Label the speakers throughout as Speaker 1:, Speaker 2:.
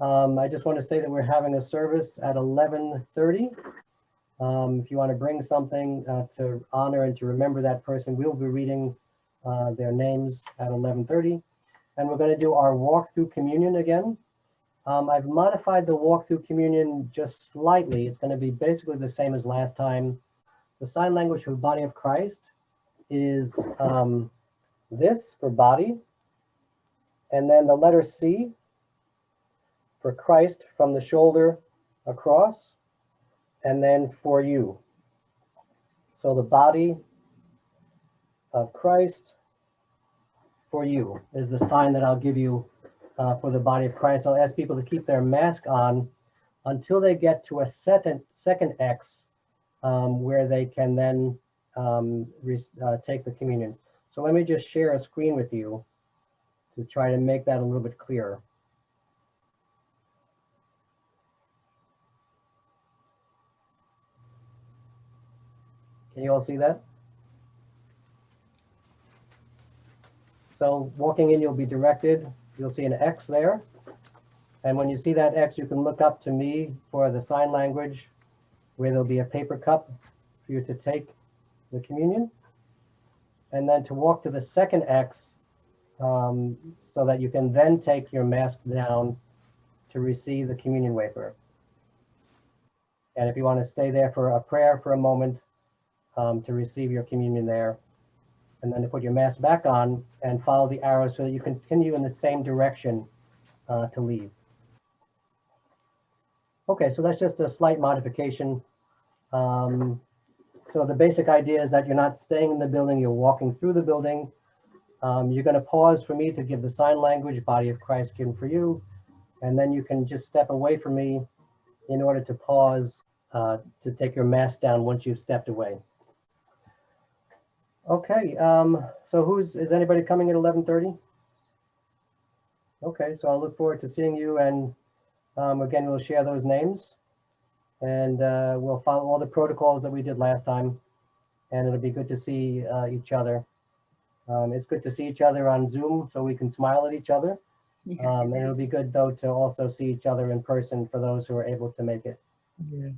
Speaker 1: I just want to say that we're having a service at 11:30. If you want to bring something to honor and to remember that person, we'll be reading their names at 11:30. And we're going to do our walk through communion again. I've modified the walk through communion just slightly. It's going to be basically the same as last time. The sign language for the body of Christ is this for body, and then the letter C for Christ from the shoulder across, and then for you. So the body of Christ for you is the sign that I'll give you for the body of Christ. I'll ask people to keep their mask on until they get to a second X where they can then take the communion. So let me just share a screen with you to try to make that a little bit clearer. Can you all see that? So walking in, you'll be directed. You'll see an X there. And when you see that X, you can look up to me for the sign language where there'll be a paper cup for you to take the communion. And then to walk to the second X so that you can then take your mask down to receive the communion wafer. And if you want to stay there for a prayer for a moment to receive your communion there, and then to put your mask back on and follow the arrows so that you continue in the same direction to leave. Okay, so that's just a slight modification. So the basic idea is that you're not staying in the building, you're walking through the building. You're going to pause for me to give the sign language, body of Christ given for you, and then you can just step away from me in order to pause to take your mask down once you've stepped away. Okay, so is anybody coming at 11:30? Okay, so I'll look forward to seeing you, and again, we'll share those names, and we'll follow all the protocols that we did last time, and it'll be good to see each other. It's good to see each other on Zoom so we can smile at each other. And it'll be good though to also see each other in person for those who are able to make it.
Speaker 2: Yeah.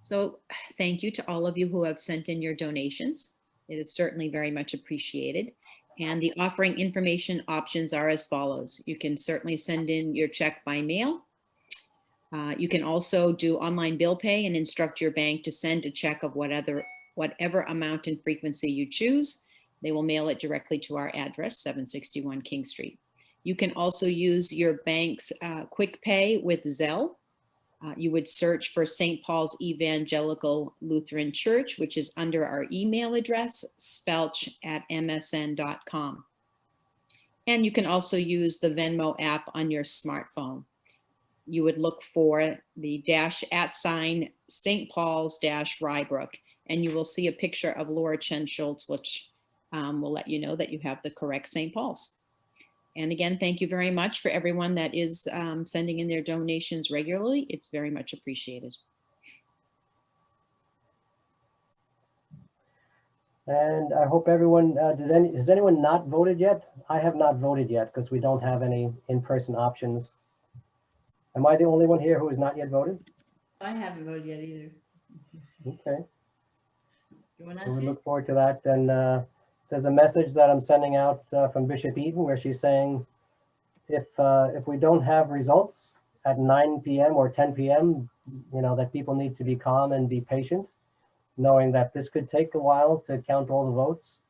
Speaker 2: So thank you to all of you who have sent in your donations. It is certainly very much appreciated. And the offering information options are as follows. You can certainly send in your check by mail. You can also do online bill pay and instruct your bank to send a check of whatever amount and frequency you choose. They will mail it directly to our address, 761 King Street. You can also use your bank's quick pay with Zelle. You would search for St. Paul's Evangelical Lutheran Church, which is under our email address, spelch@msn.com. And you can also use the Venmo app on your smartphone. You would look for the @ St. Paul's Rybrook, and you will see a picture of Laura Chen Schultz, which will let you know that you have the correct St. Paul's. And again, thank you very much for everyone that is sending in their donations regularly. It's very much appreciated.
Speaker 1: And I hope everyone, has anyone not voted yet? I have not voted yet because we don't have any in-person options. Am I the only one here who has not yet voted?
Speaker 3: I haven't voted yet either.
Speaker 1: Okay,
Speaker 3: Going
Speaker 1: so
Speaker 3: on
Speaker 1: we
Speaker 3: to,
Speaker 1: look forward to that. And there's a message that I'm sending out from Bishop Eaton where she's saying, if we don't have results at 9 p.m. or 10 p.m., you know, that people need to be calm and be patient, knowing that this could take a while to count all the votes.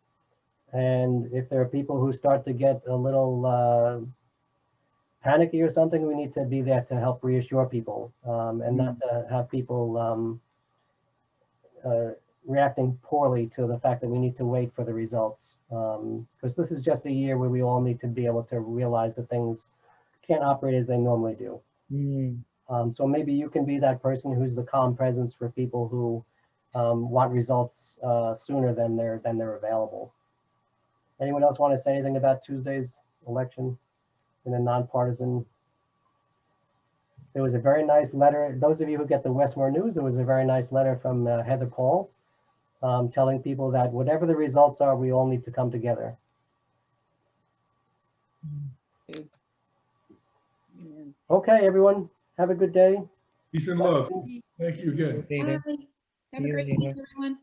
Speaker 1: And if there are people who start to get a little panicky or something, we need to be there to help reassure people and not to have people reacting poorly to the fact that we need to wait for the results. Because this is just a year where we all need to be able to realize that things can't operate as they normally do. So maybe you can be that person who's the calm presence for people who want results sooner than they're available. Anyone else want to say anything about Tuesday's election in a nonpartisan? There was a very nice letter. Those of you who get the Westmore News, there was a very nice letter from Heather Paul telling people that whatever the results are, we all need to come together. Okay, everyone, have a good day.
Speaker 4: Peace and love. Thank you again.
Speaker 2: Bye. Have a great week, everyone.